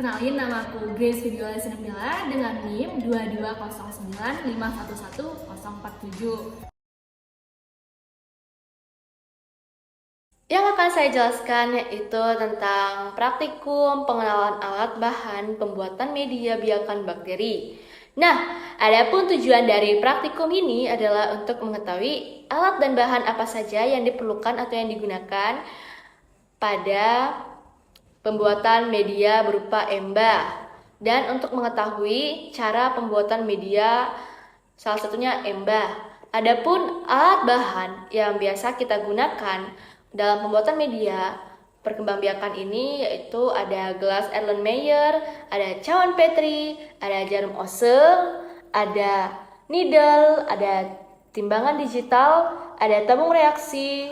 Kenalin, nama aku Grace Vidyola Sinemila dengan NIM 22095111047. Yang akan saya jelaskan yaitu tentang praktikum pengenalan alat bahan pembuatan media biakan bakteri. Nah, adapun tujuan dari praktikum ini adalah untuk mengetahui alat dan bahan apa saja yang diperlukan atau yang digunakan pada pembuatan media berupa embah. Dan untuk mengetahui cara pembuatan media, salah satunya embah. Adapun alat bahan yang biasa kita gunakan dalam pembuatan media perkembangbiakan ini yaitu ada gelas Erlenmeyer, ada cawan Petri, ada jarum Ose, ada needle, ada timbangan digital, ada tabung reaksi,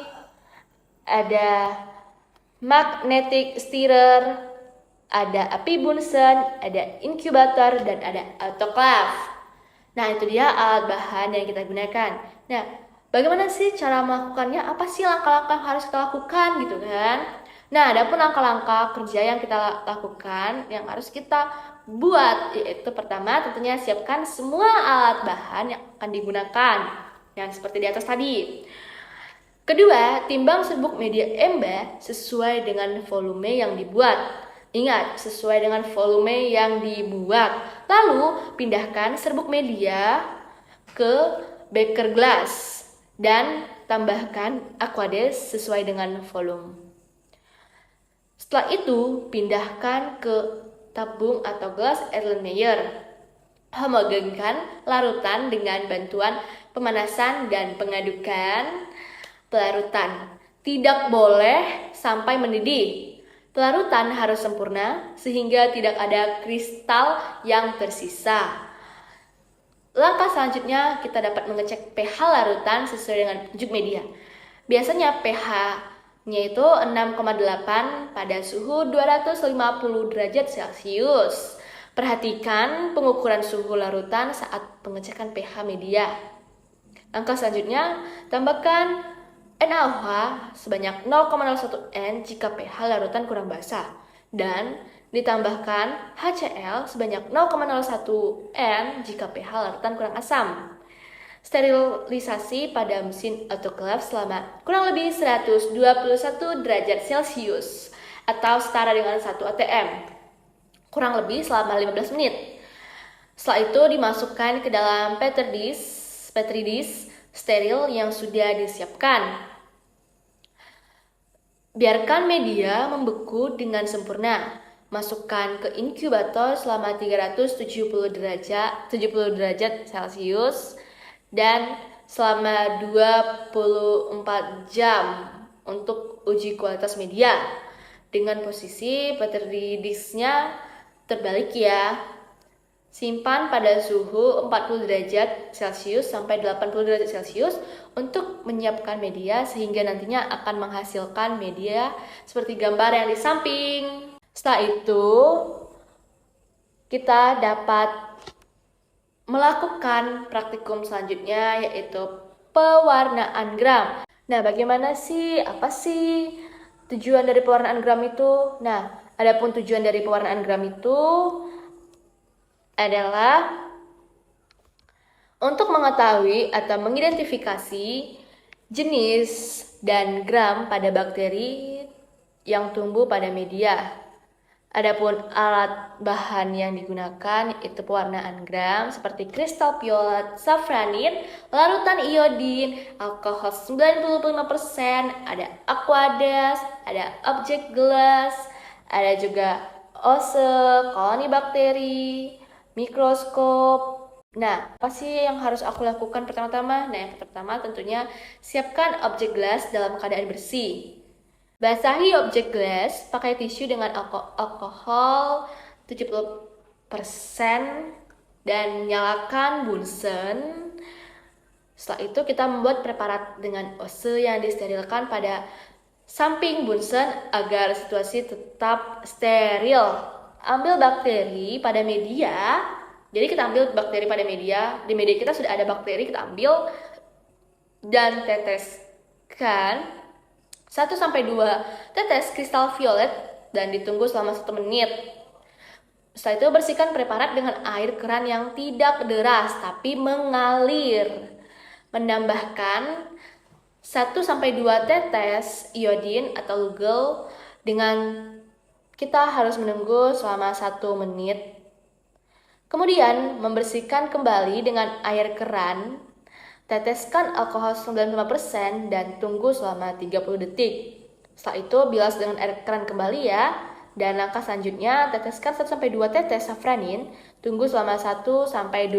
ada magnetic stirrer, ada api Bunsen, ada inkubator, dan ada autoclave. Nah, itu dia alat bahan yang kita gunakan. Nah, bagaimana sih cara melakukannya? Apa sih langkah-langkah yang harus kita lakukan gitu kan? Nah, adapun langkah-langkah kerja yang kita lakukan, yang harus kita buat, yaitu pertama tentunya siapkan semua alat bahan yang akan digunakan. Yang seperti di atas tadi. Kedua, timbang serbuk media embah sesuai dengan volume yang dibuat. Ingat, sesuai dengan volume yang dibuat. Lalu, pindahkan serbuk media ke beker glass dan tambahkan aquades sesuai dengan volume. Setelah itu, pindahkan ke tabung atau gelas Erlenmeyer. Homogenkan larutan dengan bantuan pemanasan dan pengadukan pelarutan. Tidak boleh sampai mendidih. Pelarutan harus sempurna sehingga tidak ada kristal yang tersisa. Langkah selanjutnya kita dapat mengecek pH larutan sesuai dengan petunjuk media. Biasanya pH-nya itu 6,8 pada suhu 250 derajat Celcius. Perhatikan pengukuran suhu larutan saat pengecekan pH media. Langkah selanjutnya, tambahkan NaOH sebanyak 0,01 N jika pH larutan kurang basah dan ditambahkan HCl sebanyak 0,01 N jika pH larutan kurang asam. Sterilisasi pada mesin autoclave selama kurang lebih 121 derajat Celcius atau setara dengan 1 atm. Kurang lebih selama 15 menit. Setelah itu dimasukkan ke dalam Petri dish steril yang sudah disiapkan. Biarkan media membeku dengan sempurna. Masukkan ke inkubator selama 370 derajat Celcius dan selama 24 jam untuk uji kualitas media. Dengan posisi Petri dish-nya terbalik ya. Simpan pada suhu 40 derajat Celcius sampai 80 derajat Celcius untuk menyiapkan media sehingga nantinya akan menghasilkan media seperti gambar yang di samping. Setelah itu, kita dapat melakukan praktikum selanjutnya yaitu pewarnaan gram. Nah, bagaimana sih? Apa sih tujuan dari pewarnaan gram itu? Nah, adapun tujuan dari pewarnaan gram itu adalah untuk mengetahui atau mengidentifikasi jenis dan gram pada bakteri yang tumbuh pada media. Adapun alat bahan yang digunakan itu pewarnaan gram seperti kristal violet, safranin, larutan iodin, alkohol 95%, ada aqueous, ada object glass, ada juga ose, koloni bakteri, mikroskop. Nah, apa sih yang harus aku lakukan pertama-tama? Nah, yang pertama tentunya siapkan objek gelas dalam keadaan bersih. Basahi objek gelas pakai tisu dengan alkohol 70% dan nyalakan Bunsen. Setelah itu kita membuat preparat dengan ose yang disterilkan pada samping Bunsen agar situasi tetap steril. Ambil bakteri pada media. Jadi kita ambil bakteri pada media. Di media kita sudah ada bakteri, kita ambil dan teteskan 1-2 tetes kristal violet dan ditunggu selama 1 menit. Setelah itu bersihkan preparat dengan air keran yang tidak deras tapi mengalir. Menambahkan 1-2 tetes iodin atau lugol dengan kita harus menunggu selama 1 menit. Kemudian membersihkan kembali dengan air keran. Teteskan alkohol 95% dan tunggu selama 30 detik. Setelah itu bilas dengan air keran kembali ya. Dan langkah selanjutnya teteskan 1-2 tetes safranin. Tunggu selama 1-2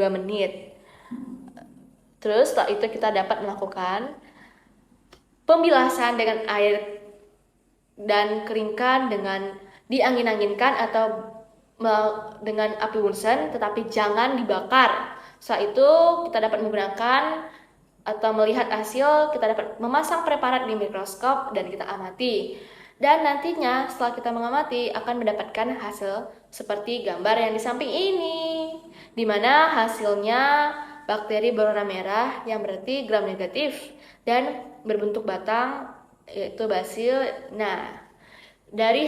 menit. Terus setelah itu kita dapat melakukan pembilasan dengan air dan keringkan dengan diangin-anginkan atau dengan api unggun, tetapi jangan dibakar. Setelah itu kita dapat menggunakan atau melihat hasil, kita dapat memasang preparat di mikroskop dan kita amati. Dan nantinya setelah kita mengamati akan mendapatkan hasil seperti gambar yang di samping ini, di mana hasilnya bakteri berwarna merah yang berarti gram negatif dan berbentuk batang yaitu basil. Nah, dari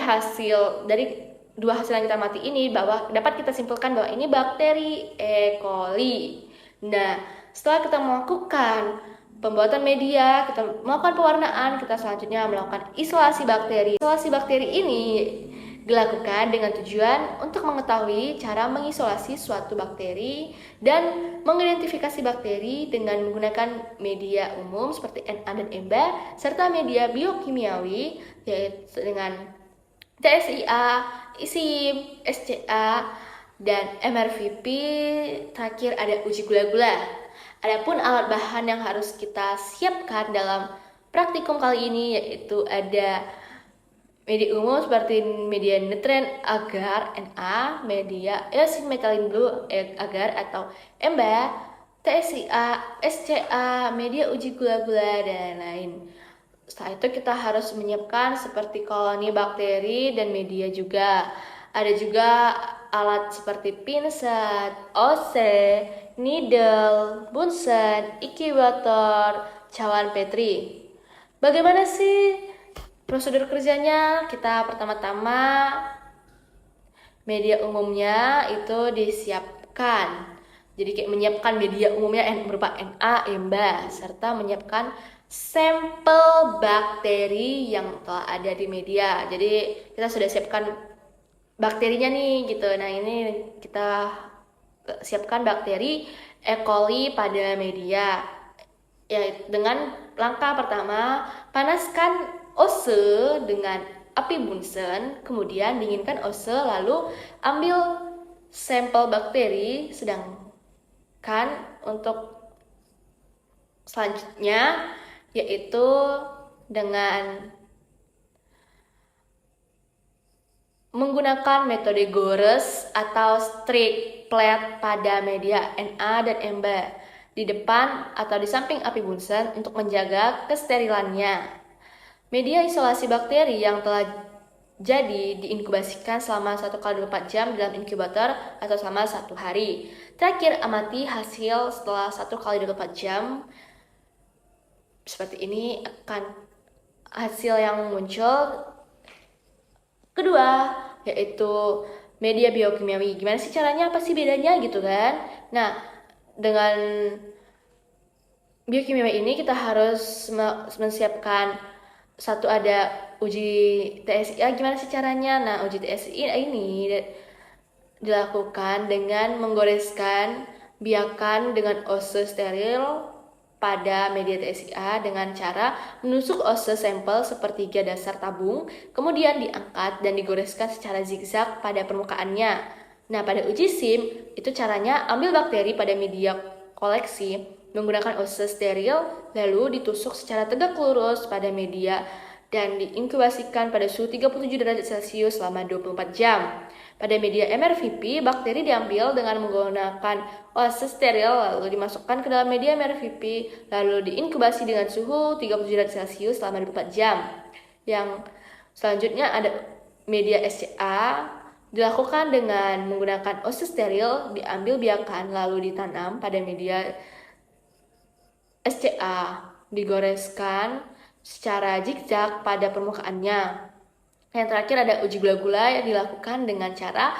dua hasil yang kita amati ini bahwa dapat kita simpulkan bahwa ini bakteri E. coli. Nah, setelah kita melakukan pembuatan media, kita melakukan pewarnaan, kita selanjutnya melakukan isolasi bakteri. Isolasi bakteri ini dilakukan dengan tujuan untuk mengetahui cara mengisolasi suatu bakteri dan mengidentifikasi bakteri dengan menggunakan media umum seperti Na dan Mba serta media biokimiawi yaitu dengan TSIA, ISIM, SCA, dan MRVP. Terakhir ada uji gula-gula. Adapun alat bahan yang harus kita siapkan dalam praktikum kali ini yaitu ada media umum seperti media nitren agar Na, media eosin methyl blue agar atau Mba, TSIA, SCA, media uji gula-gula dan lain. Setelah itu kita harus menyiapkan seperti koloni bakteri dan media juga. Ada juga alat seperti pinset, OC, needle, bunsen, incubator, cawan Petri. Bagaimana sih prosedur kerjanya? Kita pertama-tama media umumnya itu disiapkan. Jadi kayak menyiapkan media umumnya yang berupa Na, Mba, serta menyiapkan sampel bakteri yang telah ada di media. Jadi kita sudah siapkan bakterinya nih gitu. Nah, ini kita siapkan bakteri E. coli pada media. Ya, dengan langkah pertama, panaskan OSE dengan api bunsen, kemudian dinginkan OSE, lalu ambil sampel bakteri, sedangkan untuk selanjutnya yaitu dengan menggunakan metode gores atau straight plate pada media Na dan Mba di depan atau di samping api bunsen untuk menjaga kesterilannya. Media isolasi bakteri yang telah jadi diinkubasikan selama 1x24 jam dalam inkubator atau selama 1 hari. Terakhir, amati hasil setelah 1x24 jam. Seperti ini akan hasil yang muncul. Kedua, yaitu media biokimiawi. Gimana sih caranya? Apa sih bedanya gitu kan? Nah, dengan biokimia ini kita harus menyiapkan satu ada uji TSIA. Gimana sih caranya? Nah, uji TSIA ini dilakukan dengan menggoreskan biakan dengan OSE steril pada media TSIA dengan cara menusuk OSE sampel sepertiga dasar tabung, kemudian diangkat dan digoreskan secara zigzag pada permukaannya. Nah, pada uji SIM, itu caranya ambil bakteri pada media koleksi menggunakan OSE steril, lalu ditusuk secara tegak lurus pada media dan diinkubasikan pada suhu 37 derajat Celcius selama 24 jam. Pada media MRVP, bakteri diambil dengan menggunakan OSE steril lalu dimasukkan ke dalam media MRVP lalu diinkubasi dengan suhu 37 derajat Celcius selama 24 jam. Yang selanjutnya ada media SCA dilakukan dengan menggunakan OSE steril, diambil biakan lalu ditanam pada media SCA, digoreskan secara zigzag pada permukaannya. Yang terakhir ada uji gula-gula yang dilakukan dengan cara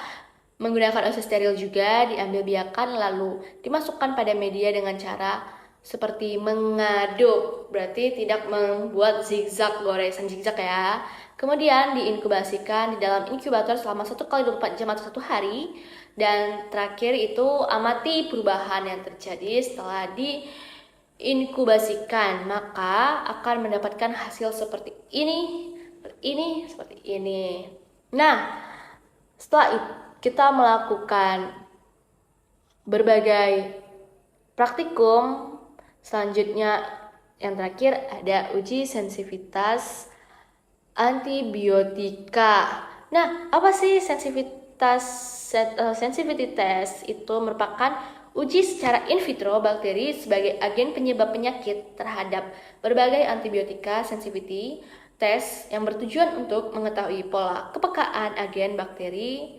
Menggunakan usus steril juga diambil biakan lalu dimasukkan pada media dengan cara seperti mengaduk, berarti tidak membuat zigzag, goresan zigzag ya. Kemudian diinkubasikan di dalam inkubator selama 1 kali 24 jam atau 1 hari. Dan terakhir itu amati perubahan yang terjadi setelah diinkubasikan, maka akan mendapatkan hasil seperti ini, seperti ini. Nah, setelah itu kita melakukan berbagai praktikum. Selanjutnya yang terakhir ada uji sensitivitas antibiotika. Nah, apa sih sensitivity test? Itu merupakan uji secara in vitro bakteri sebagai agen penyebab penyakit terhadap berbagai antibiotika. Sensitivity test yang bertujuan untuk mengetahui pola kepekaan agen bakteri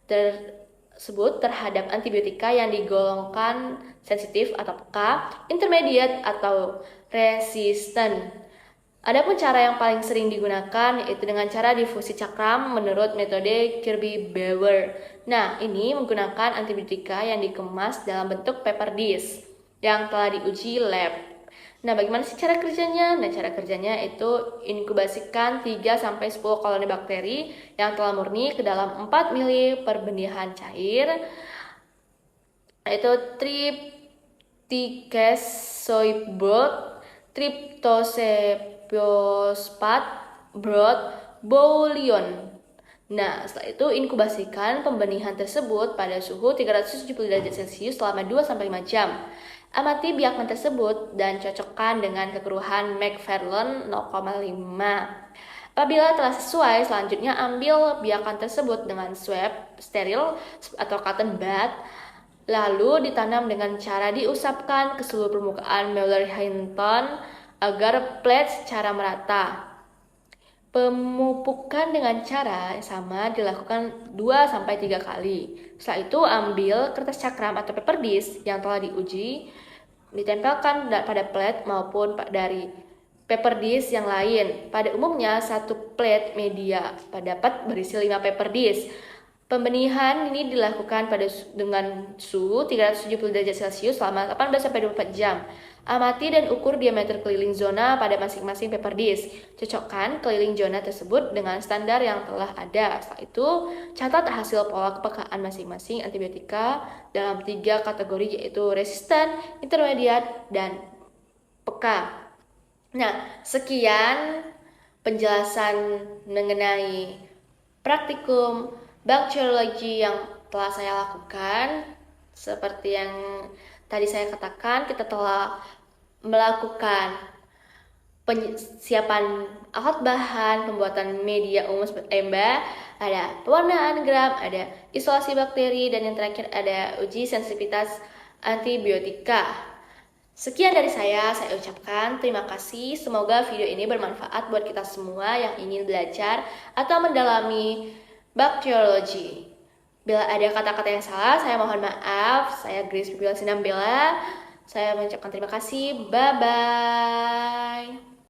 tersebut terhadap antibiotika yang digolongkan sensitif atau peka, intermediate atau resisten. Adapun cara yang paling sering digunakan yaitu dengan cara difusi cakram menurut metode Kirby-Bauer. Nah, ini menggunakan antibiotika yang dikemas dalam bentuk paper disc yang telah diuji lab. Nah, bagaimana sih cara kerjanya? Nah, cara kerjanya itu inkubasikan 3-10 koloni bakteri yang telah murni ke dalam 4 ml perbenihan cair, yaitu triptikesoibot, triptosefosfat, broth, bouillon. Nah, setelah itu inkubasikan pembenihan tersebut pada suhu 370 derajat Celcius selama 2-5 jam. Amati biakan tersebut dan cocokkan dengan kekeruhan Macfarlane 0,5. Apabila telah sesuai, selanjutnya ambil biakan tersebut dengan swab steril atau cotton bud, lalu ditanam dengan cara diusapkan ke seluruh permukaan Mueller Hinton agar plate secara merata. Pemupukan dengan cara sama dilakukan 2-3 kali. Setelah itu ambil kertas cakram atau paper disc yang telah diuji, ditempelkan pada plate maupun dari paper disc yang lain. Pada umumnya satu plate media dapat berisi 5 paper disc. Pembenihan ini dilakukan dengan suhu 370 derajat Celcius selama 18-24 jam. Amati dan ukur diameter keliling zona pada masing-masing paper disc. Cocokkan keliling zona tersebut dengan standar yang telah ada. Setelah itu, catat hasil pola kepekaan masing-masing antibiotika dalam 3 kategori yaitu resisten, intermediate, dan peka. Nah, sekian penjelasan mengenai praktikum bakteriologi yang telah saya lakukan. Seperti yang tadi saya katakan, kita telah melakukan persiapan alat bahan, pembuatan media umum seperti EMBA, ada pewarnaan gram, ada isolasi bakteri, dan yang terakhir ada uji sensitivitas antibiotika. Sekian dari saya ucapkan terima kasih. Semoga video ini bermanfaat buat kita semua yang ingin belajar atau mendalami bakteriologi. Bila ada kata-kata yang salah, saya mohon maaf. Saya Grace Bibiela Sinambela. Saya mengucapkan terima kasih. Bye-bye.